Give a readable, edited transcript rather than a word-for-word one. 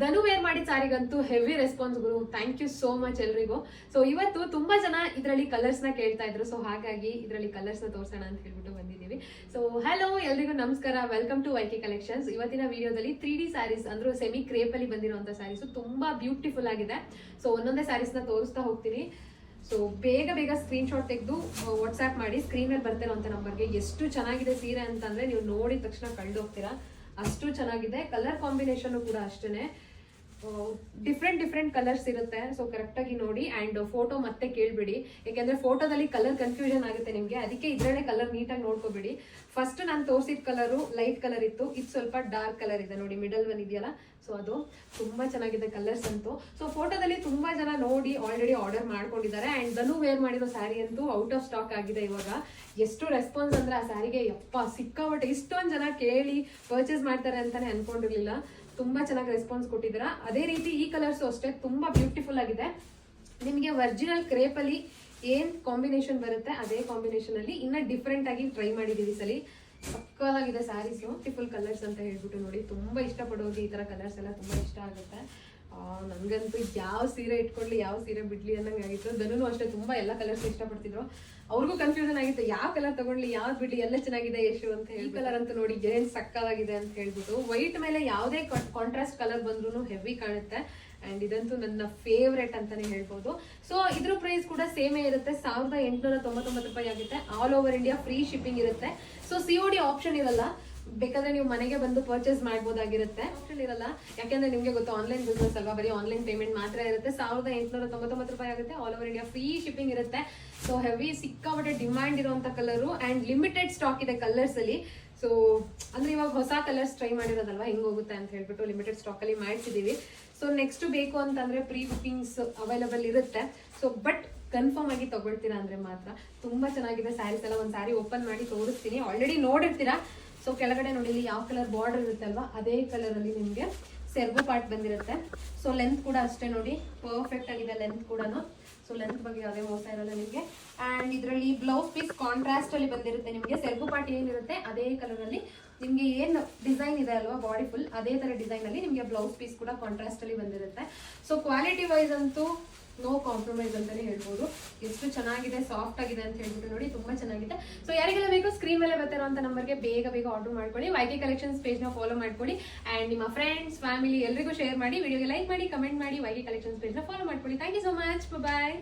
ಧನು wear ಮಾಡಿ ಸಾರಿಗಂತೂ heavy response ಗುರು. ಥ್ಯಾಂಕ್ ಯು ಸೋ ಮಚ್ ಎಲ್ರಿಗೂ. ಸೊ ಇವತ್ತು ತುಂಬಾ ಜನ ಇದರಲ್ಲಿ ಕಲರ್ಸ್ ನ ಕೇಳ್ತಾ ಇದ್ರು, ಸೊ ಹಾಗಾಗಿ ಇದರಲ್ಲಿ ಕಲರ್ಸ್ ನ ತೋರ್ಸೋಣ ಅಂತ ಹೇಳ್ಬಿಟ್ಟು ಬಂದಿದ್ದೀವಿ. ಸೊ ಹಲೋ ಎಲ್ರಿಗೂ ನಮಸ್ಕಾರ, ವೆಲ್ಕಮ್ ಟು ವೈಕೆ ಕಲೆಕ್ಷನ್ಸ್. ಇವತ್ತಿನ ವಿಡಿಯೋದಲ್ಲಿ 3D ಸ್ಯಾರೀಸ್ ಅಂದ್ರೆ ಸೆಮಿ ಕ್ರೇಪ್ ಅಲ್ಲಿ ಬಂದಿರುವಂತ ಸ್ಯಾರೀಸ್ ತುಂಬಾ ಬ್ಯೂಟಿಫುಲ್ ಆಗಿದೆ. ಸೊ ಒಂದೊಂದೇ ಸ್ಯಾರೀಸ್ ನ ತೋರಿಸ್ತಾ ಹೋಗ್ತೀನಿ. ಸೊ ಬೇಗ ಸ್ಕ್ರೀನ್ ಶಾಟ್ ತೆಗೆದು ವಾಟ್ಸ್ಆ್ಯಪ್ ಮಾಡಿ, ಸ್ಕ್ರೀನ್ ಅಲ್ಲಿ ಬರ್ತಿರೋಂಥ ನಂಬರ್ಗೆ. ಎಷ್ಟು ಚೆನ್ನಾಗಿದೆ ಸೀರೆ ಅಂತಂದ್ರೆ ನೀವು ನೋಡಿದ ತಕ್ಷಣ ಕಳ್ದೋಗ್ತೀರಾ, ಅಷ್ಟು ಚೆನ್ನಾಗಿದೆ. ಕಲರ್ ಕಾಂಬಿನೇಷನ್ ಕೂಡ ಅಷ್ಟೇನೆ, ಡಿಫ್ರೆಂಟ್ ಕಲರ್ಸ್ ಇರುತ್ತೆ. ಸೊ ಕರೆಕ್ಟ್ ಆಗಿ ನೋಡಿ ಅಂಡ್ ಫೋಟೋ ಮತ್ತೆ ಕೇಳ್ಬಿಡಿ, ಯಾಕೆಂದ್ರೆ ಫೋಟೋದಲ್ಲಿ ಕಲರ್ ಕನ್ಫ್ಯೂಷನ್ ಆಗುತ್ತೆ ನಿಮ್ಗೆ. ಅದಕ್ಕೆ ಇದ್ರಲ್ಲೇ ಕಲರ್ ನೀಟಾಗಿ ನೋಡ್ಕೋಬಿಡಿ. ಫಸ್ಟ್ ನಾನು ತೋರಿಸಿದ ಕಲರು ಲೈಟ್ ಕಲರ್ ಇತ್ತು, ಇದು ಸ್ವಲ್ಪ ಡಾರ್ಕ್ ಕಲರ್ ಇದೆ ನೋಡಿ, ಮಿಡಲ್ ಒನ್ ಇದೆಯಲ್ಲ. ಸೊ ಅದು ತುಂಬಾ ಚೆನ್ನಾಗಿದೆ ಕಲರ್ಸ್ ಅಂತೂ. ಸೊ ಫೋಟೋದಲ್ಲಿ ತುಂಬಾ ಜನ ನೋಡಿ ಆಲ್ರೆಡಿ ಆರ್ಡರ್ ಮಾಡ್ಕೊಂಡಿದ್ದಾರೆ. ಅಂಡ್ ಧನು ವೇರ್ ಮಾಡಿರೋ ಸ್ಯಾರಿ ಅಂತೂ ಔಟ್ ಆಫ್ ಸ್ಟಾಕ್ ಆಗಿದೆ ಇವಾಗ. ಎಷ್ಟು ರೆಸ್ಪಾನ್ಸ್ ಅಂದ್ರೆ ಆ ಸ್ಯಾರಿಗೆ ಯಪ್ಪ ಸಿಕ್ಕಾಬಟ್ಟೆ, ಇಷ್ಟೊಂದು ಜನ ಕೇಳಿ ಪರ್ಚೇಸ್ ಮಾಡ್ತಾರೆ ಅಂತಾನೆ ಅನ್ಕೊಂಡಿರ್ಲಿಲ್ಲ. ತುಂಬಾ ಚೆನ್ನಾಗಿ ರೆಸ್ಪಾನ್ಸ್ ಕೊಟ್ಟಿದ್ದೀರಾ. ಅದೇ ರೀತಿ ಈ ಕಲರ್ಸ್ ಅಷ್ಟೇ ತುಂಬಾ ಬ್ಯೂಟಿಫುಲ್ ಆಗಿದೆ. ನಿಮಗೆ ಒರಿಜಿನಲ್ ಕ್ರೇಪ್ ಅಲ್ಲಿ ಏನ್ ಕಾಂಬಿನೇಷನ್ ಬರುತ್ತೆ ಅದೇ ಕಾಂಬಿನೇಷನ್ ಅಲ್ಲಿ ಇನ್ನ ಡಿಫ್ರೆಂಟ್ ಆಗಿ ಟ್ರೈ ಮಾಡಿದೀವಿ ಸಲಿ. ಸಕ್ಕತ್ತಾಗಿದೆ ಸ್ಯಾರೀಸ್, ಬ್ಯೂಟಿಫುಲ್ ಕಲರ್ಸ್ ಅಂತ ಹೇಳ್ಬಿಟ್ಟು ನೋಡಿ. ತುಂಬಾ ಇಷ್ಟಪಡೋದು ಈ ತರ ಕಲರ್ಸ್ ಎಲ್ಲ ತುಂಬಾ ಇಷ್ಟ ಆಗುತ್ತೆ. ನನ್ಗಂತೂ ಯಾವ ಸೀರೆ ಇಟ್ಕೊಳ್ಳಿ ಯಾವ ಸೀರೆ ಬಿಡ್ಲಿ ಅನ್ನಂಗೆ ಆಗಿತ್ತು. ಧನು ಅಷ್ಟೇ ತುಂಬಾ ಎಲ್ಲ ಕಲರ್ಸ್ ಇಷ್ಟಪಡ್ತಿದ್ರು. ಅವ್ರಿಗೂ ಕನ್ಫ್ಯೂಷನ್ ಆಗಿತ್ತು ಯಾವ ಕಲರ್ ತಗೊಳ್ಳಿ ಯಾವ್ದು ಬಿಡ್ಲಿ, ಎಲ್ಲ ಚೆನ್ನಾಗಿದೆ ಯಶು ಅಂತ ಹೇಳಿ. ಕಲರ್ ಅಂತೂ ನೋಡಿ ಏನ್ ಸಕ್ಕತ್ತಾಗಿದೆ ಅಂತ ಹೇಳ್ಬಿಟ್ಟು. ವೈಟ್ ಮೇಲೆ ಯಾವುದೇ ಕಾಂಟ್ರಾಸ್ಟ್ ಕಲರ್ ಬಂದ್ರು ಹೆವಿ ಕಾಣುತ್ತೆ. ಅಂಡ್ ಇದಂತೂ ನನ್ನ ಫೇವ್ರೆಟ್ ಅಂತಾನೆ ಹೇಳ್ಬೋದು. ಸೊ ಇದ್ರ ಪ್ರೈಸ್ ಕೂಡ ಸೇಮೇ ಇರುತ್ತೆ, 1899 ರೂಪಾಯಿ ಆಗುತ್ತೆ. All over India free shipping ಇರುತ್ತೆ. ಸೊ COD ಆಪ್ಷನ್ ಇರಲ್ಲ, ಬೇಕಾದ್ರೆ ನೀವು ಮನೆಗೆ ಬಂದು ಪರ್ಚೇಸ್ ಮಾಡ್ಬೋದಾಗಿರುತ್ತೆ. ಆಪ್ಷನ್ ಇರಲ್ಲ, ಯಾಕೆಂದ್ರೆ ನಿಮ್ಗೆ ಗೊತ್ತು ಆನ್ಲೈನ್ ಬಿಸ್ನೆಸ್ ಅಲ್ವಾ, ಬರೀ ಆನ್ಲೈನ್ ಪೇಮೆಂಟ್ ಮಾತ್ರ ಇರುತ್ತೆ. 1899 ರೂಪಾಯಿ ಆಗುತ್ತೆ. All over India free shipping ಇರುತ್ತೆ. ಸೊ ಹೆವಿ ಸಿಕ್ಕಾಪಟ್ಟೆ ಡಿಮ್ಯಾಂಡ್ ಇರುವಂತ ಕಲರು ಅಂಡ್ ಲಿಮಿಟೆಡ್ ಸ್ಟಾಕ್ ಇದೆ ಕಲರ್ಸ್ ಅಲ್ಲಿ. ಸೊ ಅಂದ್ರೆ ಇವಾಗ ಹೊಸ ಕಲರ್ಸ್ ಟ್ರೈ ಮಾಡಿರೋದಲ್ವಾ, ಹೆಂಗ್ ಹೋಗುತ್ತೆ ಅಂತ ಹೇಳ್ಬಿಟ್ಟು ಲಿಮಿಟೆಡ್ ಸ್ಟಾಕ್ ಅಲ್ಲಿ ಮಾಡಿಸಿದೀವಿ. ಸೊ ನೆಕ್ಸ್ಟ್ ಬೇಕು ಅಂತಂದ್ರೆ ಪ್ರೀ ಬುಕಿಂಗ್ಸ್ ಅವೈಲಬಲ್ ಇರುತ್ತೆ. ಸೊ ಬಟ್ ಕನ್ಫರ್ಮ್ ಆಗಿ ತಗೊಳ್ತೀರಾ ಅಂದ್ರೆ ಮಾತ್ರ. ತುಂಬಾ ಚೆನ್ನಾಗಿದೆ ಸ್ಯಾರೀಸ್ ಎಲ್ಲ. ಒಂದ್ ಸ್ಯಾರಿ ಓಪನ್ ಮಾಡಿ ತೋರಿಸ್ತೀನಿ, ಆಲ್ರೆಡಿ ನೋಡಿರ್ತೀರಾ. ಸೊ ಕೆಳಗಡೆ ನೋಡಿ ಇಲ್ಲಿ ಯಾವ ಕಲರ್ ಬಾರ್ಡರ್ ಇರುತ್ತೆ ಅಲ್ವಾ, ಅದೇ ಕಲರ್ ಅಲ್ಲಿ ನಿಮ್ಗೆ ಸೆರ್ಗು ಪಾರ್ಟ್ ಬಂದಿರುತ್ತೆ. ಸೊ ಲೆಂತ್ ಕೂಡ ಅಷ್ಟೇ ನೋಡಿ, ಪರ್ಫೆಕ್ಟ್ ಆಗಿದೆ ಲೆಂತ್ ಕೂಡ. ಸೊ ಲೆಂತ್ ಬಗ್ಗೆ ಯಾವುದೇ ಮೋಸ ಇರಲ್ಲ ನಿಮಗೆ. ಅಂಡ್ ಇದರಲ್ಲಿ ಬ್ಲೌಸ್ ಪೀಸ್ ಕಾಂಟ್ರಾಸ್ಟ್ ಅಲ್ಲಿ ಬಂದಿರುತ್ತೆ ನಿಮಗೆ. ಸೆರ್ಗು ಪಾರ್ಟ್ ಏನಿರುತ್ತೆ ಅದೇ ಕಲರ್ ಅಲ್ಲಿ ನಿಮ್ಗೆ ಏನ್ ಡಿಸೈನ್ ಇದೆ ಅಲ್ವಾ ಬಾಡಿ ಫುಲ್, ಅದೇ ತರ ಡಿಸೈನ್ ಅಲ್ಲಿ ನಿಮ್ಗೆ ಬ್ಲೌಸ್ ಪೀಸ್ ಕೂಡ ಕಾಂಟ್ರಾಸ್ಟ್ ಅಲ್ಲಿ ಬಂದಿರುತ್ತೆ. ಸೊ ಕ್ವಾಲಿಟಿ ವೈಸ್ ಅಂತೂ ನೋ ಕಾಂಪ್ರಮೈಸ್ ಅಂತಾನೆ ಹೇಳ್ಬೋದು. ಎಷ್ಟು ಚೆನ್ನಾಗಿದೆ, ಸಾಫ್ಟ್ ಆಗಿದೆ ಅಂತ ಹೇಳ್ಬಿಟ್ಟು ನೋಡಿ, ತುಂಬಾ ಚೆನ್ನಾಗಿದೆ. ಸೊ ಯಾರಿಗೆಲ್ಲ ಬೇಕು ಸ್ಕ್ರೀನ್ ಮೇಲೆ ಬರ್ತಿರೋಂಥ ನಂಬರ್ಗೆ ಬೇಗ ಆರ್ಡರ್ ಮಾಡ್ಕೊಳ್ಳಿ. ವೈಕೆ ಕಲೆಕ್ಷನ್ಸ್ ಪೇಜ್ ನ ಫಾಲೋ ಮಾಡ್ಕೊಳ್ಳಿ ಅಂಡ್ ನಿಮ್ಮ ಫ್ರೆಂಡ್ಸ್ ಫ್ಯಾಮಿಲಿ ಎಲ್ರಿಗೂ ಶೇರ್ ಮಾಡಿ, ವಿಡಿಯೋಗೆ ಲೈಕ್ ಮಾಡಿ, ಕಮೆಂಟ್ ಮಾಡಿ, ವೈಕೆ ಕಲೆಕ್ಷನ್ಸ್ ಪೇಜ್ ನ ಫಾಲೋ ಮಾಡ್ಕೊಳ್ಳಿ. Thank you so much, bye.